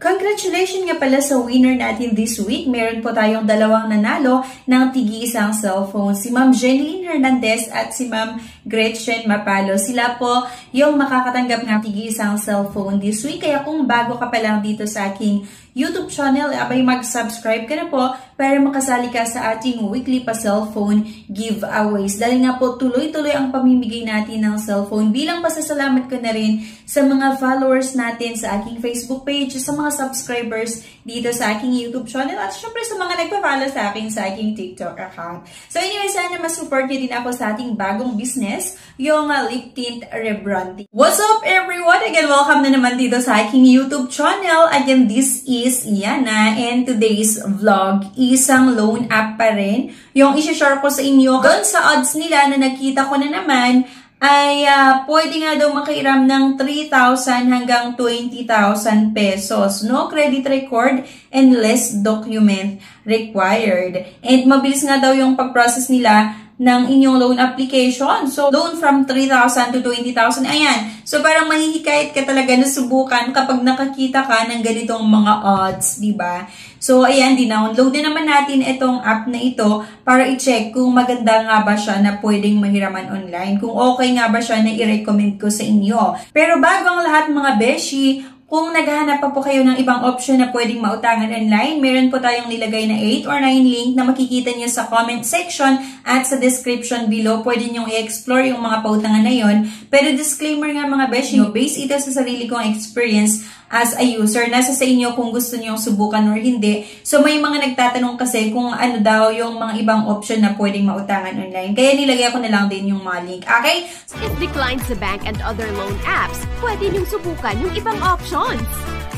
Congratulations nga pala sa winner natin this week. Meron po tayong dalawang nanalo ng tigi-isang cellphone. Si Ma'am Jeneline Hernandez at si Ma'am Gretchen Mapalo. Sila po yung makakatanggap ng tigi-isang cellphone this week. Kaya kung bago ka pa lang dito sa aking YouTube channel, abay mag-subscribe ka na po para makasali ka sa ating weekly pa-cellphone giveaways. Dahil nga po tuloy-tuloy ang pamimigay natin ng cellphone. Bilang pasasalamat ko na rin sa mga followers natin sa aking Facebook page, sa mga subscribers dito sa aking YouTube channel, at syempre sa mga nagpa-follow sa akin sa aking TikTok account. So anyway, sana masupport nyo din ako sa ating bagong business, yung lip tint rebranding. What's up everyone? Again, welcome na naman dito sa aking YouTube channel. Again, this is Yana, and today's vlog, isang loan app pa rin. Yung isi-share ko sa inyo, doon sa odds nila na nakita ko na naman, ay pwede nga daw makairam ng 3,000 hanggang 20,000 pesos. No credit record and less document required. And mabilis nga daw yung pag-process nila ng inyong loan application. So, loan from 3,000 to 20,000. Ayan. So, parang mahihikayat ka talaga na subukan kapag nakakita ka ng ganitong mga odds, diba? So, ayan, dinownload na naman natin itong app na ito para i-check kung maganda nga ba siya na pwedeng mahiraman online. Kung okay nga ba siya na i-recommend ko sa inyo. Pero bago ang lahat mga beshi, kung naghahanap pa po kayo ng ibang option na pwedeng mautangan online, meron po tayong nilagay na 8 or 9 link na makikita niyo sa comment section at sa description below. Pwede niyong i-explore yung mga pautangan na yon. Pero disclaimer nga mga beshi, based ito sa sarili kong experience as a user. Nasa sa inyo kung gusto niyo subukan or hindi. So may mga nagtatanong kasi kung ano daw yung mga ibang option na pwedeng mautangan online. Kaya nilagay ko na lang din yung mga link. Okay? If declined sa bank and other loan apps, pwede niyong subukan yung ibang options.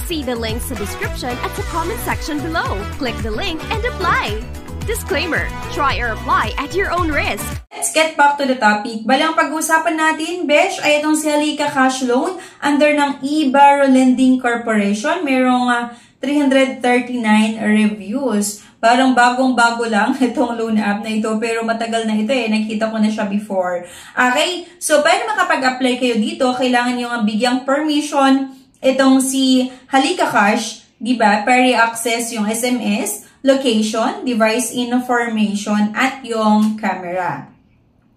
See the links sa description at sa comment section below. Click the link and apply. Disclaimer, try or apply at your own risk. Let's get back to the topic. Balang pag-uusapan natin, besh, ay itong si Halika Cash Loan under ng eBarro Lending Corporation. Merong 339 reviews. Parang bagong-bago lang itong loan app na ito, pero matagal na ito eh. Nakita ko na siya before. Okay? So, para makapag-apply kayo dito, kailangan nyo nga bigyang permission itong si Halika Cash, diba? Para i-access yung SMS, location, device information, at yung camera.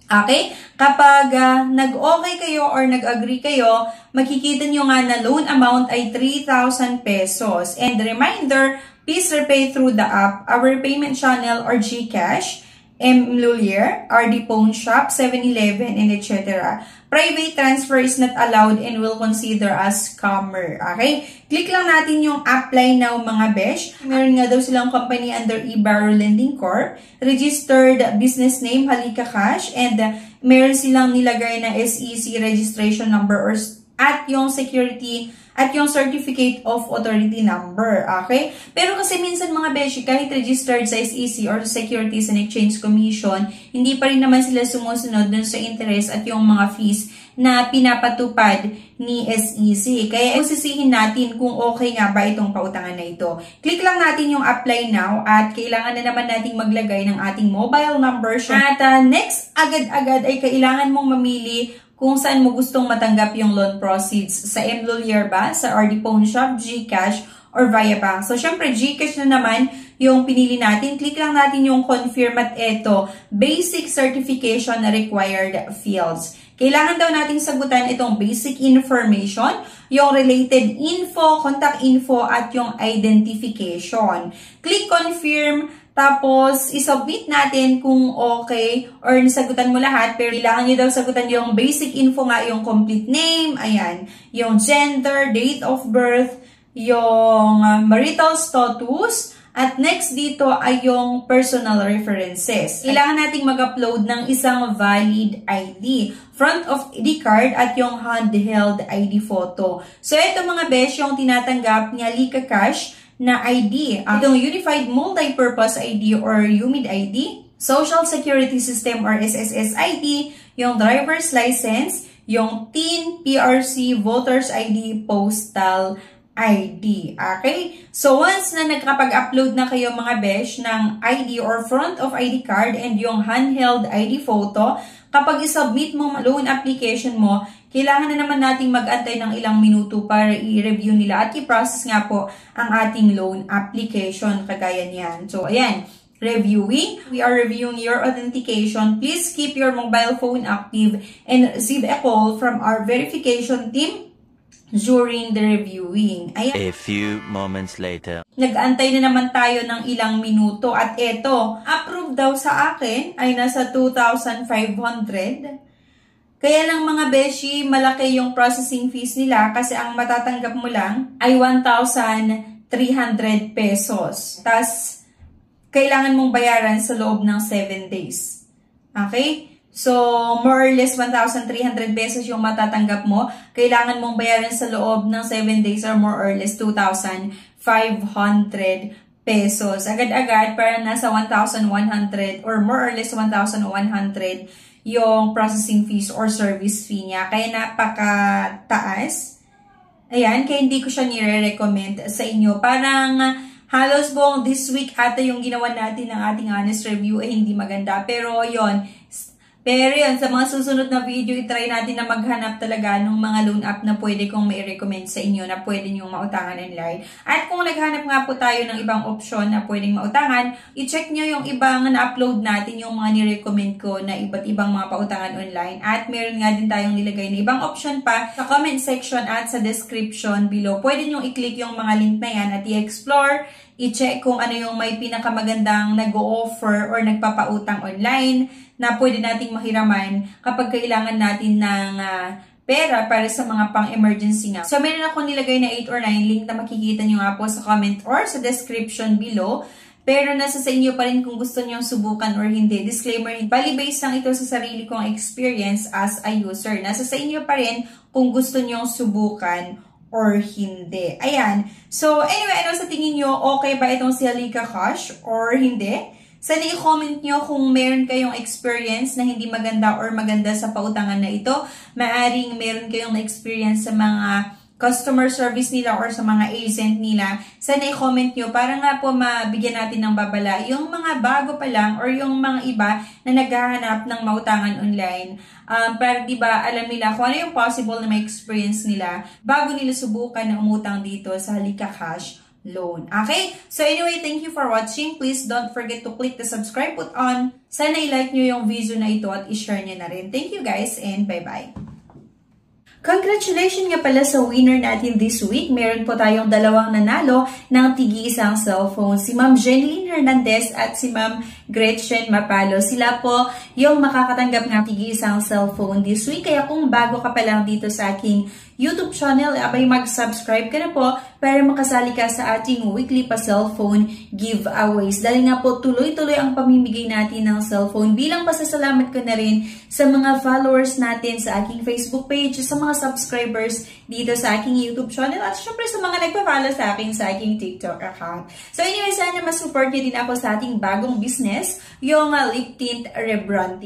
Okay? Kapag nag-okay kayo or nag-agree kayo, makikita nyo nga na loan amount ay 3,000 pesos. And reminder, please repay through the app, our payment channel or GCash, Mlulier, RD Pawn Shop, 7-Eleven, and etc. Private transfer is not allowed and will consider as scammer. Okay? Click lang natin yung apply now mga besh. Meron nga daw silang company under eBarro Lending Corp. Registered business name, Halika Cash. And meron silang nilagay na SEC registration number or at yung security at yung certificate of authority number. Okay? Pero kasi minsan mga beshi, kahit registered sa SEC or Securities and Exchange Commission, hindi pa rin naman sila sumusunod dun sa interest at yung mga fees na pinapatupad ni SEC. Kaya usisihin natin kung okay nga ba itong pautangan na ito. Click lang natin yung apply now at kailangan na naman nating maglagay ng ating mobile number. At next, agad-agad ay kailangan mong mamili kung saan mo gustong matanggap yung loan proceeds. Sa Mlulier ba? Sa RD Pawn Shop, GCash, or via bank. So, syempre, GCash na naman yung pinili natin. Click lang natin yung confirm at eto, basic certification na required fields. Kailangan daw nating sagutan itong basic information, yung related info, contact info, at yung identification. Click confirm. Tapos, isubmit natin kung okay or nasagutan mo lahat. Pero kailangan nyo daw sagutan yung basic info nga, yung complete name, ayan, yung gender, date of birth, yung marital status, at next dito ay yung personal references. Kailangan nating mag-upload ng isang valid ID, front of ID card at yung handheld ID photo. So, ito mga besh, yung tinatanggap ni Halika Cash na ID. Itong Unified Multi-Purpose ID or UMID ID, Social Security System or SSS ID, yung driver's license, yung TIN, PRC, Voter's ID, Postal ID. Okay? So, once na nagkapag-upload na kayo mga besh ng ID or front of ID card and yung handheld ID photo, kapag isubmit mo loan application mo, kailangan na naman nating mag-antay ng ilang minuto para i-review nila at i-process nga po ang ating loan application kagaya niyan. So, ayan. Reviewing. We are reviewing your authentication. Please keep your mobile phone active and receive a call from our verification team during the reviewing. Ayan. A few moments later. Nag-antay na naman tayo ng ilang minuto at eto, approved daw sa akin ay nasa 2,500. Kaya lang mga beshi, malaki yung processing fees nila kasi ang matatanggap mo lang ay 1,300 pesos. Tas, kailangan mong bayaran sa loob ng 7 days. Okay? So, more or less 1,300 pesos yung matatanggap mo. Kailangan mong bayaran sa loob ng 7 days or more or less 2,500 pesos. Agad-agad, para nasa 1,100 or more or less 1,100 yung processing fees or service fee niya. Kaya napakataas. Ayan, kaya hindi ko siya nire-recommend sa inyo. Parang halos buong this week ata yung ginawa natin ng ating honest review ay hindi maganda. Pero yun, sa mga susunod na video, itry natin na maghanap talaga ng mga loan app na pwede kong mai-recommend sa inyo na pwede nyo mautangan online. At kung naghanap nga po tayo ng ibang option na pwedeng mautangan, i-check nyo yung ibang na-upload natin, yung mga ni-recommend ko na iba't ibang mga pautangan online. At meron nga din tayong nilagay na ibang option pa sa comment section at sa description below. Pwede nyo i-click yung mga link na yan at i-explore, i-check kung ano yung may pinakamagandang nag-o-offer or nagpapautang online na pwede nating mahiraman kapag kailangan natin ng pera para sa mga pang-emergency nga. So, meron ako nilagay na 8 or 9 link na makikita nyo nga po sa comment or sa description below. Pero nasa sa inyo pa rin kung gusto nyo subukan or hindi. Disclaimer, bali-based lang ito sa sarili kong experience as a user. Nasa sa inyo pa rin kung gusto nyo subukan or hindi. Ayan. So, anyway, ano sa tingin nyo? Okay ba itong si Halika Cash or hindi? Sana i-comment nyo kung meron kayong experience na hindi maganda or maganda sa pautangan na ito. Maaring meron kayong na-experience sa mga customer service nila or sa mga agent nila. Sana i-comment nyo para nga po mabigyan natin ng babala yung mga bago pa lang or yung mga iba na naghahanap ng mautangan online. Para diba alam nila kung ano yung possible na may experience nila bago nila subukan na umutang dito sa Halika Cash loan. Okay? So anyway, thank you for watching. Please don't forget to click the subscribe button. Sana i-like nyo yung video na ito at i-share nyo na rin. Thank you guys and bye-bye. Congratulations nga pala sa winner natin this week. Meron po tayong dalawang nanalo ng tigi-isang cellphone. Si Ma'am Jeneline Hernandez at si Ma'am Gretchen Mapalo. Sila po yung makakatanggap ng tigi-isang cellphone this week. Kaya kung bago ka pa lang dito sa aking YouTube channel, abay mag-subscribe ka na po para makasali ka sa ating weekly pa cellphone giveaways. Dahil nga po tuloy-tuloy ang pamimigay natin ng cellphone. Bilang pasasalamat ko na rin sa mga followers natin sa aking Facebook page, sa mga subscribers dito sa aking YouTube channel, at syempre sa mga nagpa-follow sa akin sa aking TikTok account. So anyway, sana masupport nyo din ako sa ating bagong business, yung lip tint rebranding.